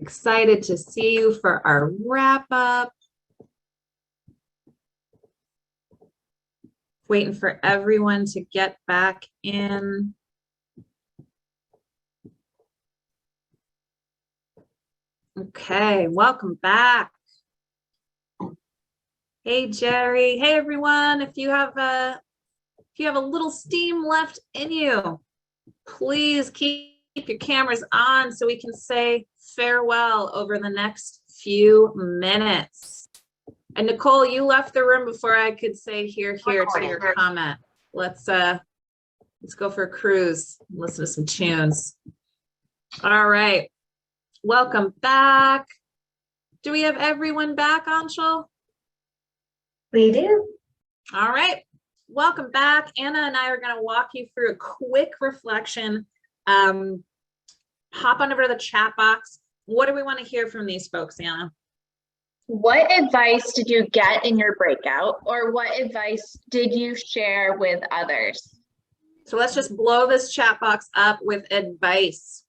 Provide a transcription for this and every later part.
Excited to see you for our wrap up. Waiting for everyone to get back in. Okay, welcome back. Hey, Jerry. Hey, everyone. If you have a little steam left in you, please keep your cameras on so we can say farewell over the next few minutes. And Nicole, you left the room before I could say here to your comment. Let's go for a cruise, listen to some tunes. All right, welcome back. Do we have everyone back, Anshul? We do. All right, welcome back. Anna and I are going to walk you through a quick reflection. Hop on over to the chat box. What do we want to hear from these folks, Anna? What advice did you get in your breakout, or what advice did you share with others? So let's just blow this chat box up with advice.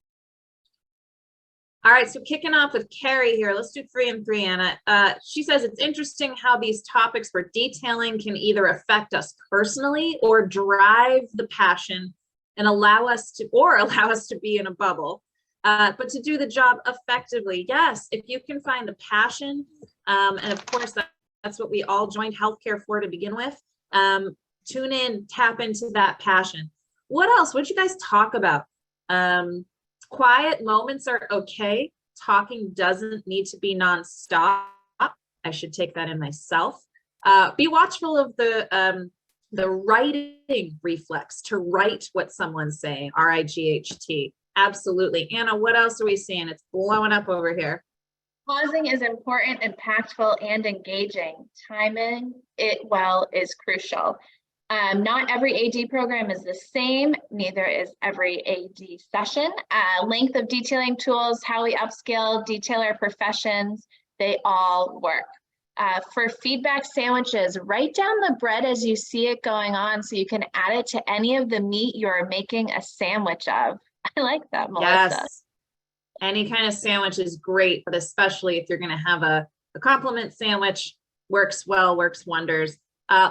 All right, so kicking off with Carrie here. Let's do 3 and 3, Anna. She says it's interesting how these topics for detailing can either affect us personally or drive the passion and allow us to be in a bubble. But to do the job effectively, yes, if you can find the passion, and of course that's what we all joined healthcare for to begin with, tune in, tap into that passion. What else? What did you guys talk about? Quiet moments are okay. Talking doesn't need to be nonstop. I should take that in myself. Be watchful of the writing reflex, to write what someone's saying, R-I-G-H-T. Absolutely. Anna, what else are we seeing? It's blowing up over here. Pausing is important, impactful, and engaging. Timing it well is crucial. Not every AD program is the same, neither is every AD session. Length of detailing tools, how we upskill, detailer professions, they all work. For feedback sandwiches, write down the bread as you see it going on so you can add it to any of the meat you're making a sandwich of. I like that, Melissa. Yes, any kind of sandwich is great, but especially if you're going to have a compliment sandwich, works well, works wonders.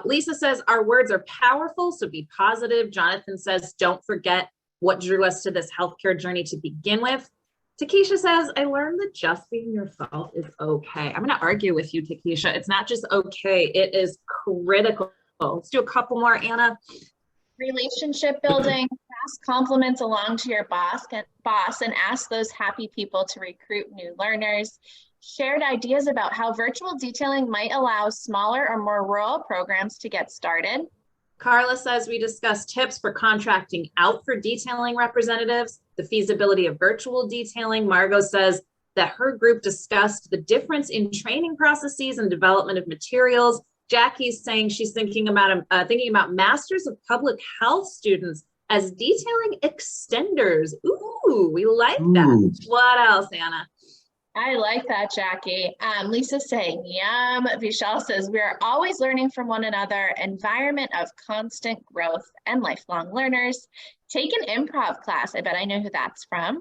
Lisa says our words are powerful, so be positive. Jonathan says don't forget what drew us to this healthcare journey to begin with. Takesha says I learned that just being yourself is okay. I'm going to argue with you, Takesha. It's not just okay, it is critical. Let's do a couple more, Anna. Relationship building, pass compliments along to your boss and ask those happy people to recruit new learners. Shared ideas about how virtual detailing might allow smaller or more rural programs to get started. Carla says we discussed tips for contracting out for detailing representatives, the feasibility of virtual detailing. Margot says that her group discussed the difference in training processes and development of materials. Jackie's saying she's thinking about Masters of Public Health students as detailing extenders. Ooh, we like that. What else, Anna? I like that, Jackie. Lisa's saying, yum. Vishal says, we are always learning from one another, environment of constant growth and lifelong learners. Take an improv class. I bet I know who that's from.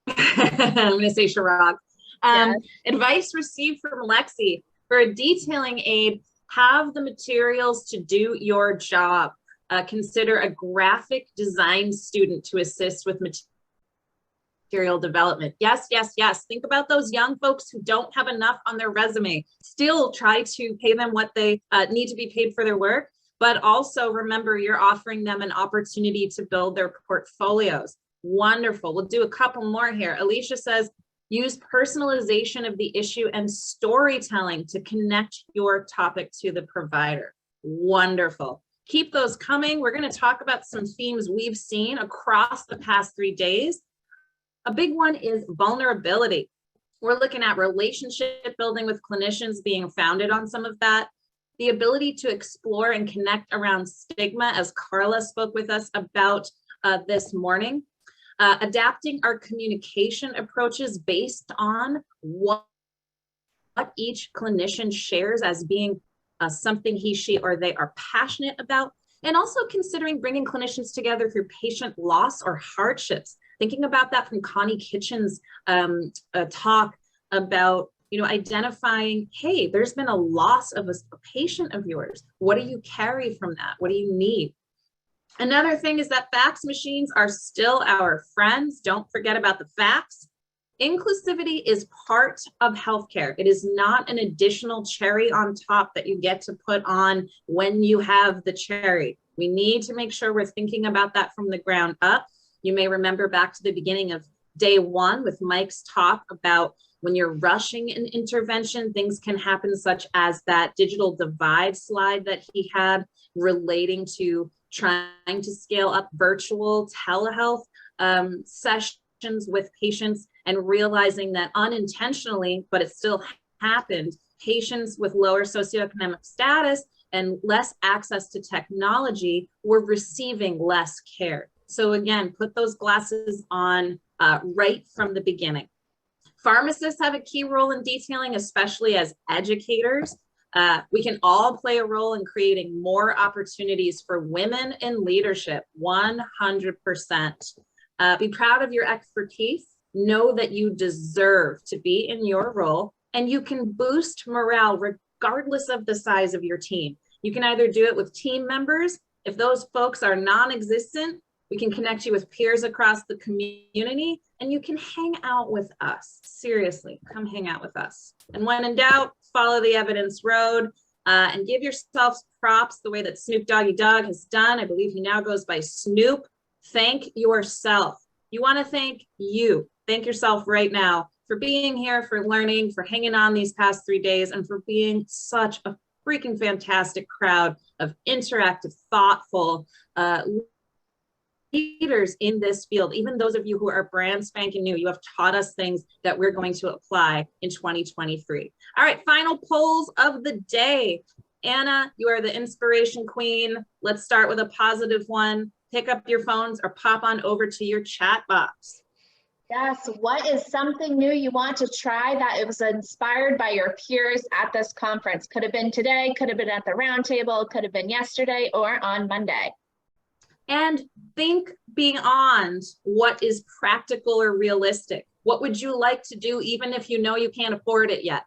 I'm going to say Shirag. Yes. Advice received from Lexi. For a detailing aide, have the materials to do your job. Consider a graphic design student to assist with material development. Yes, yes, yes. Think about those young folks who don't have enough on their resume. Still try to pay them what they need to be paid for their work, but also remember you're offering them an opportunity to build their portfolios. Wonderful. We'll do a couple more here. Alicia says, use personalization of the issue and storytelling to connect your topic to the provider. Wonderful. Keep those coming. We're going to talk about some themes we've seen across the past 3 days. A big one is vulnerability. We're looking at relationship building with clinicians being founded on some of that. The ability to explore and connect around stigma, as Carla spoke with us about this morning. Adapting our communication approaches based on what each clinician shares as being something he, she, or they are passionate about, and also considering bringing clinicians together through patient loss or hardships. Thinking about that from Connie Kitchen's talk about, identifying, hey, there's been a loss of a patient of yours. What do you carry from that? What do you need? Another thing is that fax machines are still our friends. Don't forget about the fax. Inclusivity is part of healthcare. It is not an additional cherry on top that you get to put on when you have the cherry. We need to make sure we're thinking about that from the ground up. You may remember back to the beginning of day one with Mike's talk about when you're rushing an intervention, things can happen, such as that digital divide slide that he had relating to trying to scale up virtual telehealth sessions with patients, and realizing that unintentionally, but it still happened, patients with lower socioeconomic status and less access to technology were receiving less care. So again, put those glasses on right from the beginning. Pharmacists have a key role in detailing, especially as educators. We can all play a role in creating more opportunities for women in leadership, 100%. Be proud of your expertise. Know that you deserve to be in your role, and you can boost morale regardless of the size of your team. You can either do it with team members. If those folks are non-existent, we can connect you with peers across the community, and you can hang out with us. Seriously, come hang out with us. And when in doubt, follow the evidence road and give yourselves props the way that Snoop Doggy Dogg has done. I believe he now goes by Snoop. Thank yourself. You want to thank you. Thank yourself right now for being here, for learning, for hanging on these past 3 days, and for being such a freaking fantastic crowd of interactive, thoughtful leaders in this field. Even those of you who are brand spanking new, you have taught us things that we're going to apply in 2023. All right, final polls of the day. Anna, you are the inspiration queen. Let's start with a positive one. Pick up your phones or pop on over to your chat box. Yes, what is something new you want to try that it was inspired by your peers at this conference? Could have been today, could have been at the roundtable, could have been yesterday or on Monday. And think beyond what is practical or realistic. What would you like to do even if you know you can't afford it yet?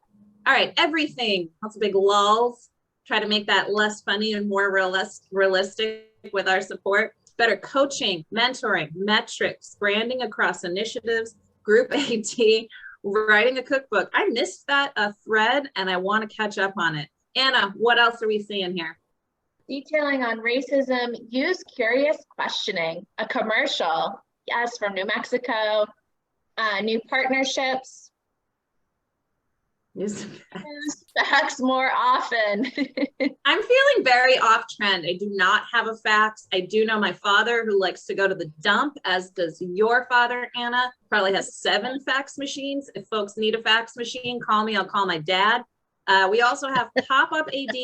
All right, everything. That's a big lulls. Try to make that less funny and more realistic with our support. Better coaching, mentoring, metrics, branding across initiatives, group AT, writing a cookbook. I missed that thread and I want to catch up on it. Anna, what else are we seeing here? Detailing on racism, use curious questioning, a commercial, yes, from New Mexico, new partnerships. Use fax more often. I'm feeling very off trend. I do not have a fax. I do know my father who likes to go to the dump, as does your father, Anna. Probably has 7 fax machines. If folks need a fax machine, call me. I'll call my dad. We also have pop-up AD,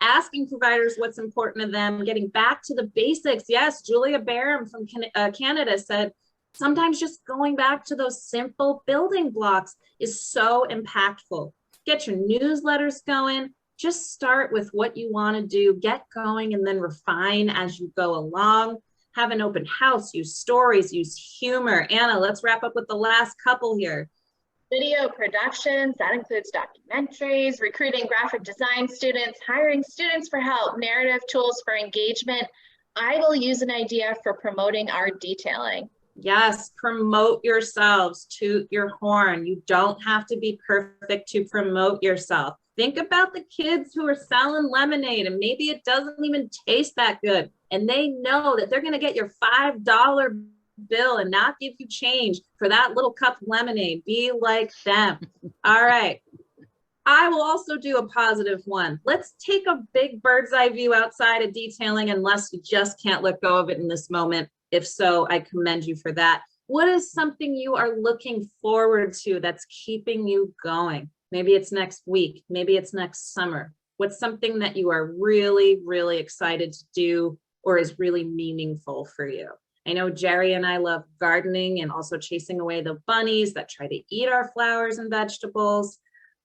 asking providers what's important to them, getting back to the basics. Yes, Julia Barham from Canada said, sometimes just going back to those simple building blocks is so impactful. Get your newsletters going. Just start with what you want to do, get going, and then refine as you go along. Have an open house, use stories, use humor. Anna, let's wrap up with the last couple here. Video productions, that includes documentaries, recruiting graphic design students, hiring students for help, narrative tools for engagement. I will use an idea for promoting our detailing. Yes, promote yourselves, toot your horn. You don't have to be perfect to promote yourself. Think about the kids who are selling lemonade and maybe it doesn't even taste that good. And they know that they're going to get your $5 bill and not give you change for that little cup of lemonade. Be like them. All right. I will also do a positive one. Let's take a big bird's eye view outside of detailing, unless you just can't let go of it in this moment. If so, I commend you for that. What is something you are looking forward to that's keeping you going? Maybe it's next week. Maybe it's next summer. What's something that you are really, really excited to do or is really meaningful for you? I know Jerry and I love gardening and also chasing away the bunnies that try to eat our flowers and vegetables.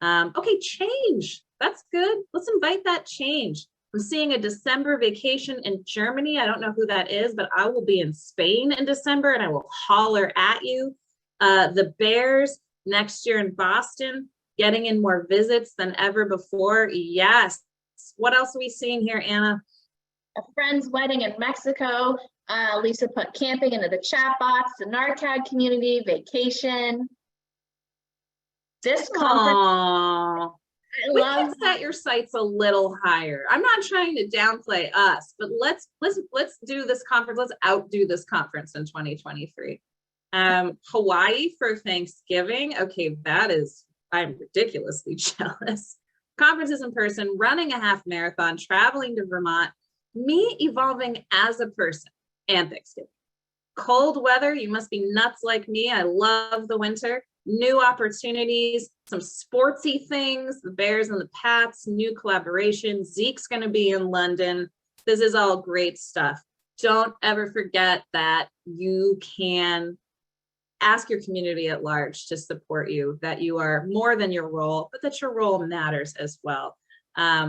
Okay, change. That's good. Let's invite that change. I'm seeing a December vacation in Germany. I don't know who that is, but I will be in Spain in December and I will holler at you. The Bears next year in Boston, getting in more visits than ever before. Yes. What else are we seeing here, Anna? A friend's wedding in Mexico. Lisa put camping into the chat box, the NaRCAD community, vacation. This conference. Aww. We can set your sights a little higher. I'm not trying to downplay us, but let's do this conference. Let's outdo this conference in 2023. Hawaii for Thanksgiving. Okay, I'm ridiculously jealous. Conferences in person, running a half marathon, traveling to Vermont, me evolving as a person, and Thanksgiving. Cold weather, you must be nuts like me. I love the winter. New opportunities, some sportsy things, the Bears and the Pats, new collaborations. Zeke's going to be in London. This is all great stuff. Don't ever forget that you can ask your community at large to support you, that you are more than your role, but that your role matters as well. I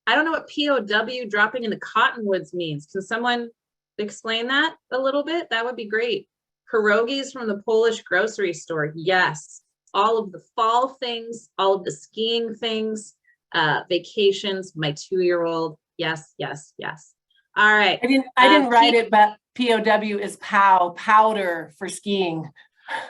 don't know what POW, dropping in the cottonwoods, means. Can someone explain that a little bit? That would be great. Pierogies from the Polish grocery store. Yes. All of the fall things, all of the skiing things, vacations, my 2-year-old. Yes, yes, yes. All right. I didn't write it, but POW is powder for skiing.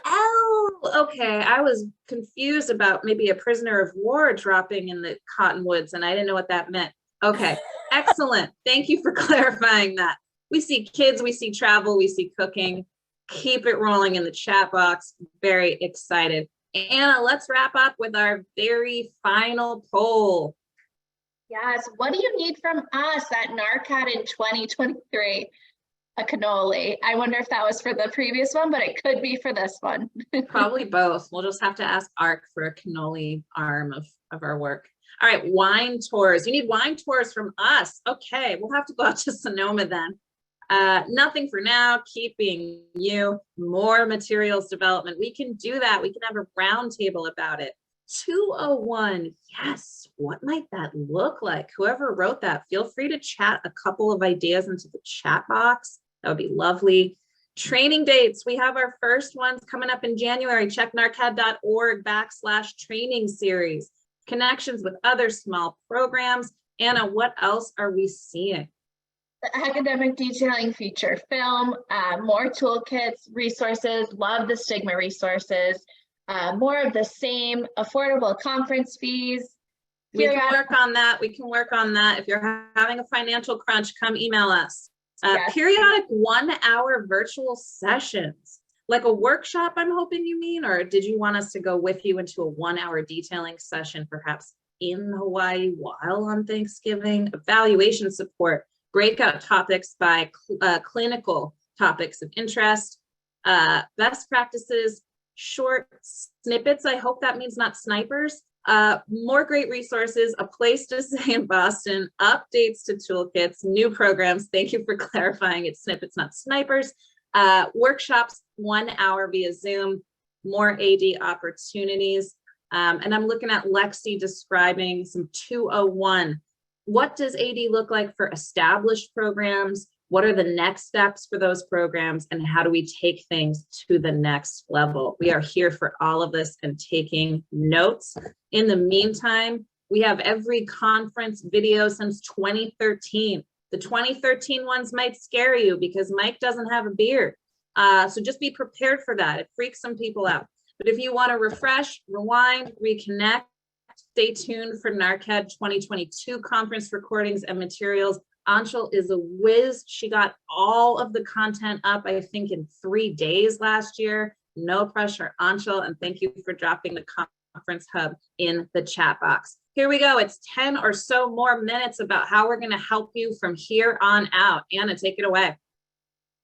Oh, okay. I was confused about maybe a prisoner of war dropping in the cottonwoods, and I didn't know what that meant. Okay, excellent. Thank you for clarifying that. We see kids, we see travel, we see cooking. Keep it rolling in the chat box. Very excited. Anna, let's wrap up with our very final poll. Yes, what do you need from us at NaRCAD in 2023? A cannoli. I wonder if that was for the previous one, but it could be for this one. Probably both. We'll just have to ask ARC for a cannoli arm of our work. All right, wine tours. You need wine tours from us. Okay, we'll have to go out to Sonoma then. Nothing for now, keep being you, more materials development. We can do that. We can have a round table about it. 201, yes, what might that look like? Whoever wrote that, feel free to chat a couple of ideas into the chat box. That would be lovely. Training dates, we have our first ones coming up in January. Check narcad.org/training series. Connections with other small programs. Anna, what else are we seeing? The academic detailing feature film, more toolkits, resources, love the stigma resources, more of the same, affordable conference fees. We can work on that. We can work on that. If you're having a financial crunch, come email us. Yes. Periodic 1-hour virtual sessions, like a workshop, I'm hoping you mean, or did you want us to go with you into a 1-hour detailing session, perhaps in Hawaii while on Thanksgiving? Evaluation support. Breakout topics by clinical topics of interest, best practices, short snippets. I hope that means not snipers. More great resources, a place to stay in Boston, updates to toolkits, new programs. Thank you for clarifying it's snippets, not snipers. Workshops, 1 hour via Zoom, more AD opportunities. And I'm looking at Lexi describing some 201. What does AD look like for established programs? What are the next steps for those programs? And how do we take things to the next level? We are here for all of this and taking notes. In the meantime, we have every conference video since 2013. The 2013 ones might scare you because Mike doesn't have a beard. So just be prepared for that. It freaks some people out. But if you want to refresh, rewind, reconnect, stay tuned for NaRCAD 2022 conference recordings and materials. Anshul is a whiz. She got all of the content up, I think, in 3 days last year. No pressure, Anshul, and thank you for dropping the conference hub in the chat box. Here we go. It's 10 or so more minutes about how we're going to help you from here on out. Anna, take it away.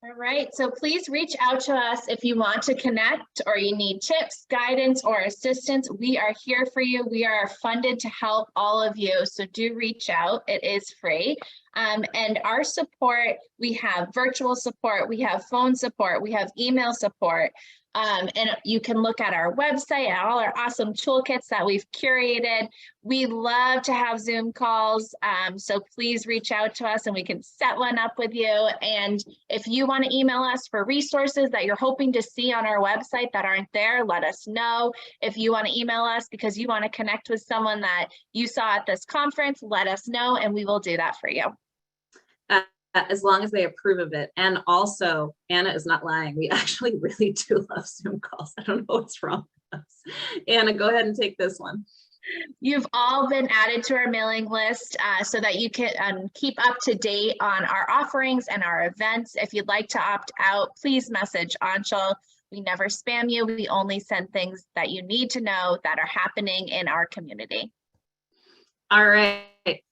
All right, so please reach out to us if you want to connect or you need tips, guidance, or assistance. We are here for you. We are funded to help all of you, so do reach out. It is free. And our support, we have virtual support, we have phone support, we have email support. And you can look at our website and all our awesome toolkits that we've curated. We love to have Zoom calls, so please reach out to us and we can set one up with you. And if you want to email us for resources that you're hoping to see on our website that aren't there, let us know. If you want to email us because you want to connect with someone that you saw at this conference, let us know and we will do that for you. As long as they approve of it. And also, Anna is not lying. We actually really do love Zoom calls. I don't know what's wrong with us. Anna, go ahead and take this one. You've all been added to our mailing list so that you can keep up to date on our offerings and our events. If you'd like to opt out, please message Anshul. We never spam you. We only send things that you need to know that are happening in our community. All right,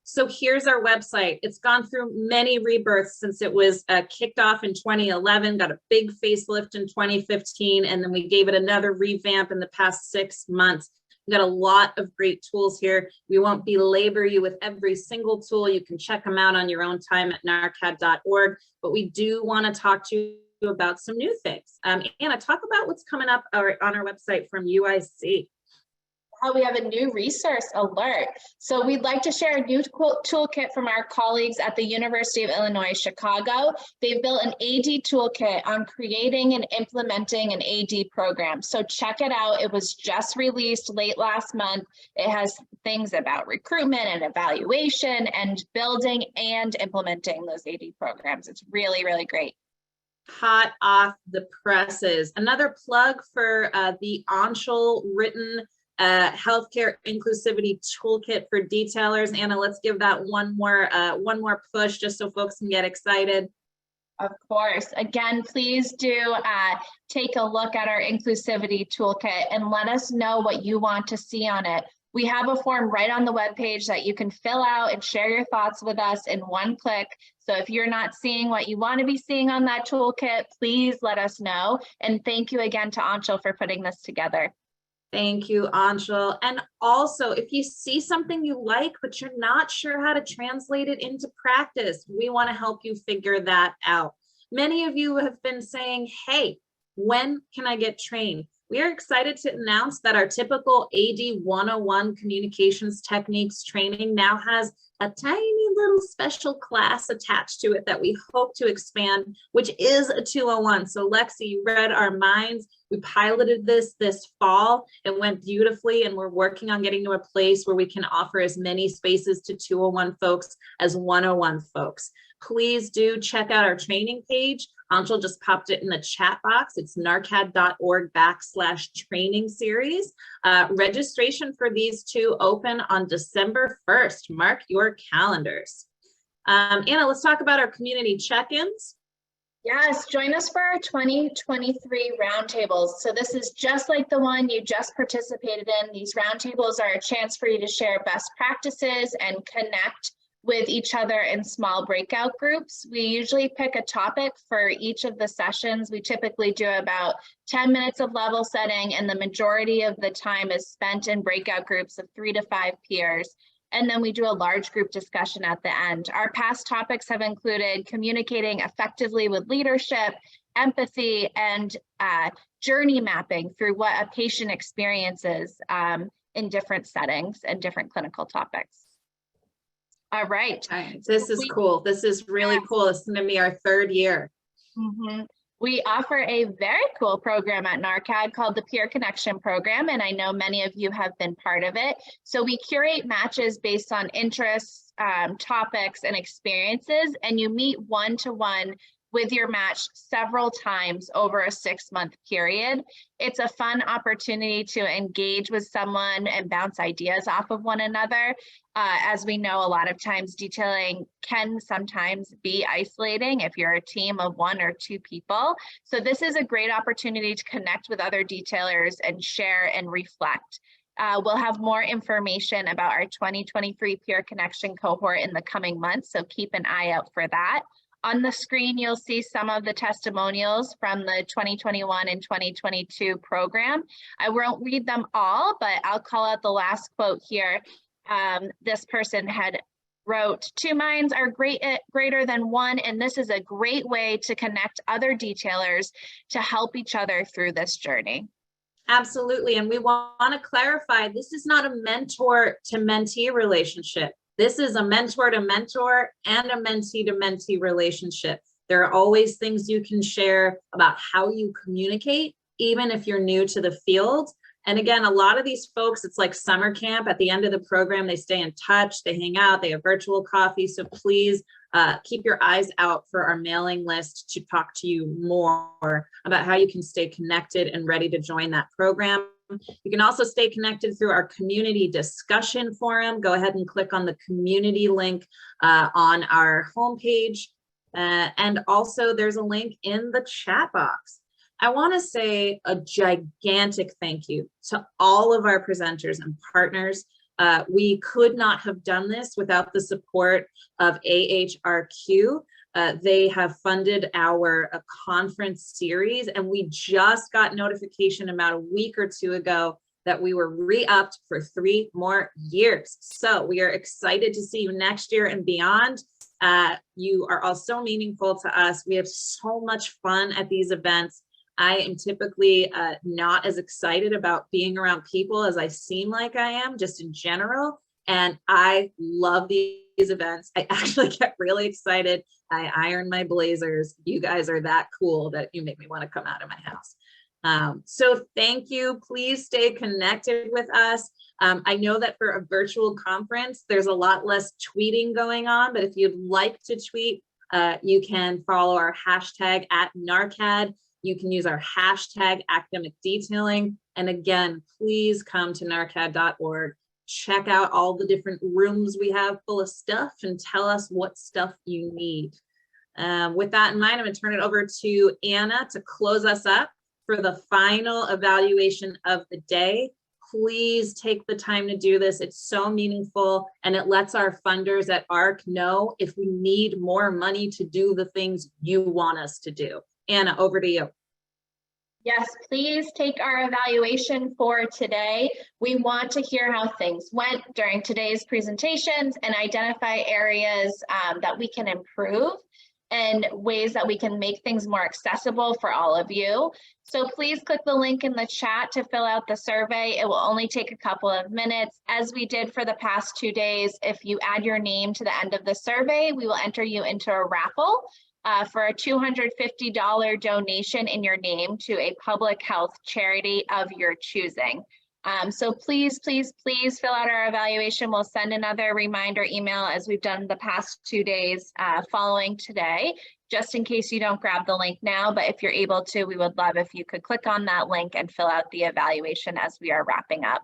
so here's our website. It's gone through many rebirths since it was kicked off in 2011, got a big facelift in 2015, and then we gave it another revamp in the past 6 months. We've got a lot of great tools here. We won't belabor you with every single tool. You can check them out on your own time at NaRCAD.org, but we do want to talk to you about some new things. Anna, talk about what's coming up on our website from UIC. We have a new resource alert. So we'd like to share a new toolkit from our colleagues at the University of Illinois, Chicago. They've built an AD toolkit on creating and implementing an AD program. So check it out. It was just released late last month. It has things about recruitment and evaluation and building and implementing those AD programs. It's really, really great. Hot off the presses. Another plug for the Anshul written healthcare inclusivity toolkit for detailers. Anna, let's give that one more push just so folks can get excited. Of course. Again, please do take a look at our inclusivity toolkit and let us know what you want to see on it. We have a form right on the webpage that you can fill out and share your thoughts with us in one click. So if you're not seeing what you want to be seeing on that toolkit, please let us know. And thank you again to Anshul for putting this together. Thank you, Anshul. And also, if you see something you like, but you're not sure how to translate it into practice, we want to help you figure that out. Many of you have been saying, hey, when can I get trained? We are excited to announce that our typical AD 101 communications techniques training now has a tiny little special class attached to it that we hope to expand, which is a 201. So Lexi, you read our minds. We piloted this fall. It went beautifully, and we're working on getting to a place where we can offer as many spaces to 201 folks as 101 folks. Please do check out our training page. Anshul just popped it in the chat box. It's narcad.org/training series. Registration for these two open on December 1st. Mark your calendars. Anna, let's talk about our community check-ins. Yes, join us for our 2023 roundtables. So this is just like the one you just participated in. These roundtables are a chance for you to share best practices and connect with each other in small breakout groups. We usually pick a topic for each of the sessions. We typically do about 10 minutes of level setting, and the majority of the time is spent in breakout groups of 3 to 5 peers. And then we do a large group discussion at the end. Our past topics have included communicating effectively with leadership, empathy, and journey mapping through what a patient experiences in different settings and different clinical topics. All right. This is cool. This is really cool. This is going to be our 3rd year. We offer a very cool program at NaRCAD called the Peer Connection Program, and I know many of you have been part of it. So we curate matches based on interests, topics, and experiences, and you meet one-to-one with your match several times over a 6-month period. It's a fun opportunity to engage with someone and bounce ideas off of one another. As we know, a lot of times detailing can sometimes be isolating if you're a team of 1 or 2 people. So this is a great opportunity to connect with other detailers and share and reflect. We'll have more information about our 2023 Peer Connection cohort in the coming months, so keep an eye out for that. On the screen, you'll see some of the testimonials from the 2021 and 2022 program. I won't read them all, but I'll call out the last quote here. This person had wrote, "Two minds are greater than one, and this is a great way to connect other detailers to help each other through this journey." Absolutely. And we want to clarify, this is not a mentor to mentee relationship. This is a mentor to mentor and a mentee to mentee relationship. There are always things you can share about how you communicate, even if you're new to the field. And again, a lot of these folks, it's like summer camp. At the end of the program, they stay in touch, they hang out, they have virtual coffee. So please keep your eyes out for our mailing list to talk to you more about how you can stay connected and ready to join that program. You can also stay connected through our community discussion forum. Go ahead and click on the community link on our homepage. And also there's a link in the chat box. I want to say a gigantic thank you to all of our presenters and partners. We could not have done this without the support of AHRQ. They have funded our conference series, and we just got notification about a week or two ago that we were re-upped for 3 more years. So we are excited to see you next year and beyond. You are all so meaningful to us. We have so much fun at these events. I am typically not as excited about being around people as I seem like I am, just in general. And I love these events. I actually get really excited. I iron my blazers. You guys are that cool that you make me want to come out of my house. So thank you. Please stay connected with us. I know that for a virtual conference, there's a lot less tweeting going on, but if you'd like to tweet, you can follow our hashtag at NaRCAD. You can use our hashtag academic detailing. And again, please come to narcad.org. Check out all the different rooms we have full of stuff and tell us what stuff you need. With that in mind, I'm going to turn it over to Anna to close us up for the final evaluation of the day. Please take the time to do this. It's so meaningful, and it lets our funders at ARC know if we need more money to do the things you want us to do. Anna, over to you. Yes, please take our evaluation for today. We want to hear how things went during today's presentations and identify areas that we can improve and ways that we can make things more accessible for all of you. So please click the link in the chat to fill out the survey. It will only take a couple of minutes. As we did for the past 2 days, if you add your name to the end of the survey, we will enter you into a raffle for a $250 donation in your name to a public health charity of your choosing. So please, please, please fill out our evaluation. We'll send another reminder email as we've done the past 2 days following today, just in case you don't grab the link now. But if you're able to, we would love if you could click on that link and fill out the evaluation as we are wrapping up.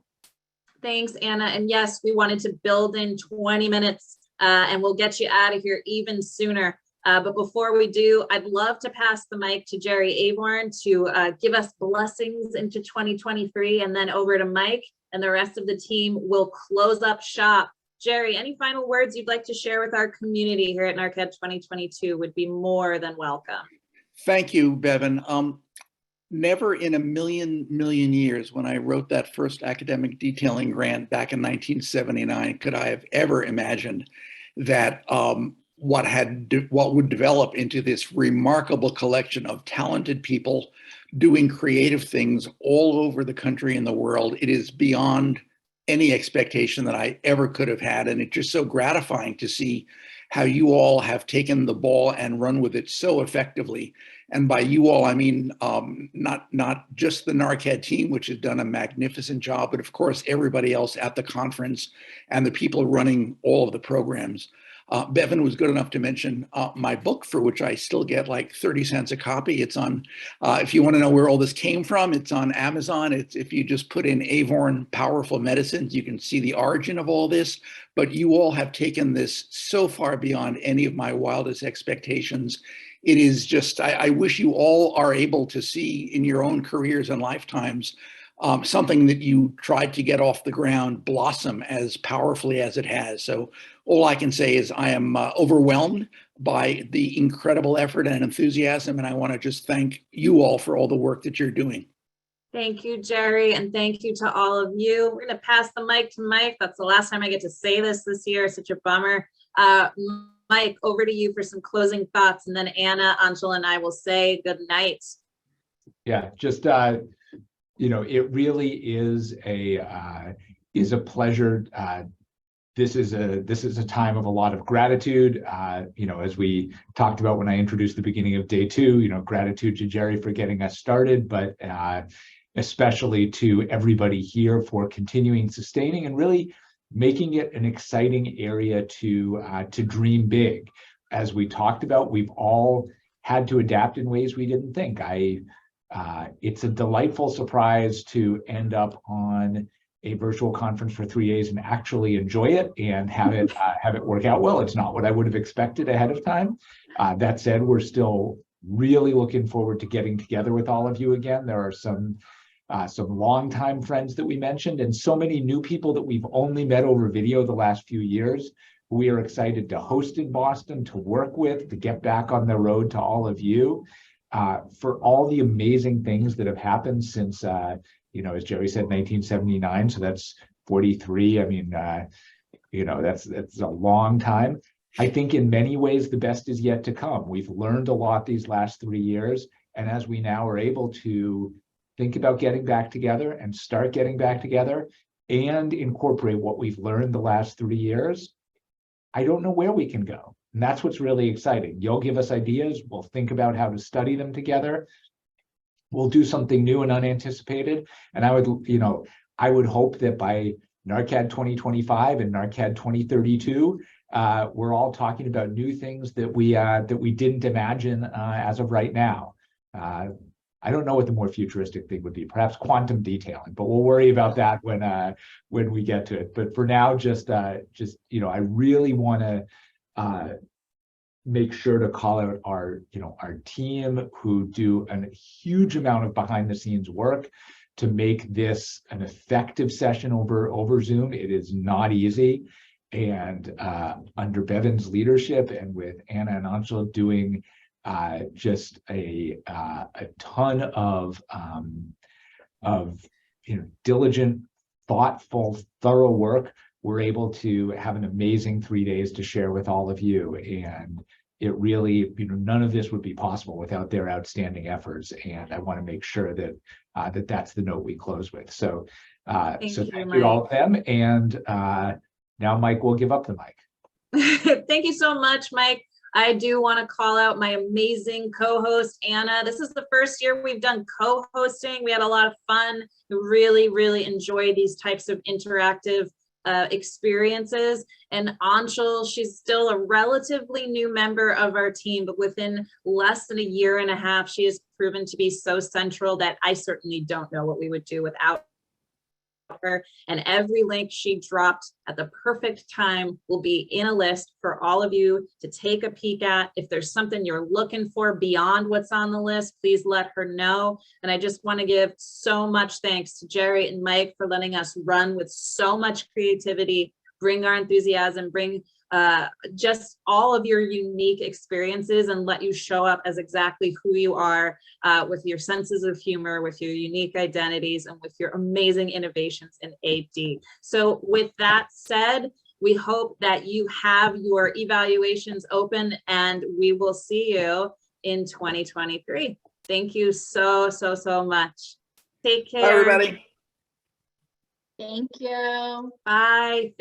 Thanks, Anna. And yes, we wanted to build in 20 minutes and we'll get you out of here even sooner. But before we do, I'd love to pass the mic to Jerry Aborn to give us blessings into 2023, and then over to Mike and the rest of the team will close up shop. Jerry, any final words you'd like to share with our community here at NaRCAD 2022 would be more than welcome. Thank you, Bevan. Never in a million years, when I wrote that first academic detailing grant back in 1979, could I have ever imagined that what would develop into this remarkable collection of talented people doing creative things all over the country and the world. It is beyond any expectation that I ever could have had. And it's just so gratifying to see how you all have taken the ball and run with it so effectively. And by you all, I mean, not just the NaRCAD team, which has done a magnificent job, but of course, everybody else at the conference and the people running all of the programs. Bevan was good enough to mention my book, for which I still get like 30 cents a copy. It's on, if you want to know where all this came from, it's on Amazon. It's, if you just put in Avorn Powerful Medicines, you can see the origin of all this. But you all have taken this so far beyond any of my wildest expectations. It is just, I wish you all are able to see in your own careers and lifetimes something that you tried to get off the ground blossom as powerfully as it has. So all I can say is I am overwhelmed by the incredible effort and enthusiasm, and I want to just thank you all for all the work that you're doing. Thank you, Jerry, and thank you to all of you. We're going to pass the mic to Mike. That's the last time I get to say this year. Such a bummer. Mike, over to you for some closing thoughts, and then Anna, Anshul, and I will say good night. Yeah, just you know, it really is a pleasure. This is a time of a lot of gratitude. You know, as we talked about when I introduced the beginning of day 2, you know, gratitude to Jerry for getting us started, but especially to everybody here for continuing, sustaining, and really making it an exciting area to dream big. As we talked about, we've all had to adapt in ways we didn't think. It's a delightful surprise to end up on a virtual conference for 3 days and actually enjoy it and have it work out well. It's not what I would have expected ahead of time. That said, we're still really looking forward to getting together with all of you again. There are some longtime friends that we mentioned, and so many new people that we've only met over video the last few years. We are excited to host in Boston, to work with, to get back on the road to all of you. For all the amazing things that have happened since, you know, as Jerry said, 1979, so that's 43. I mean, you know, that's a long time. I think in many ways, the best is yet to come. We've learned a lot these last 3 years, and as we now are able to think about getting back together and start getting back together and incorporate what we've learned the last 3 years, I don't know where we can go. And that's what's really exciting. You'll give us ideas. We'll think about how to study them together. We'll do something new and unanticipated. And I would, you know, I would hope that by NaRCAD 2025 and NaRCAD 2032, we're all talking about new things that we didn't imagine as of right now. I don't know what the more futuristic thing would be, perhaps quantum detailing, but we'll worry about that when we get to it. But for now, just you know, I really want to make sure to call out our team who do a huge amount of behind the scenes work to make this an effective session over Zoom. It is not easy. And under Bevan's leadership and with Anna and Anshul doing just a ton of you know, diligent, thoughtful, thorough work, we're able to have an amazing 3 days to share with all of you. And it really, you know, none of this would be possible without their outstanding efforts. And I want to make sure that that's the note we close with. So thank you to all of them. And now Mike will give up the mic. Thank you so much, Mike. I do want to call out my amazing co-host, Anna. This is the first year we've done co-hosting. We had a lot of fun. We really, really enjoy these types of interactive experiences. And Anshul, she's still a relatively new member of our team, but within less than a year and a half, she has proven to be so central that I certainly don't know what we would do without her. And every link she dropped at the perfect time will be in a list for all of you to take a peek at. If there's something you're looking for beyond what's on the list, please let her know. And I just want to give so much thanks to Jerry and Mike for letting us run with so much creativity, bring our enthusiasm, bring just all of your unique experiences, and let you show up as exactly who you are, with your senses of humor, with your unique identities, and with your amazing innovations in AD. So with that said, we hope that you have your evaluations open, and we will see you in 2023. Thank you so much. Take care. Bye, everybody. Thank you. Bye.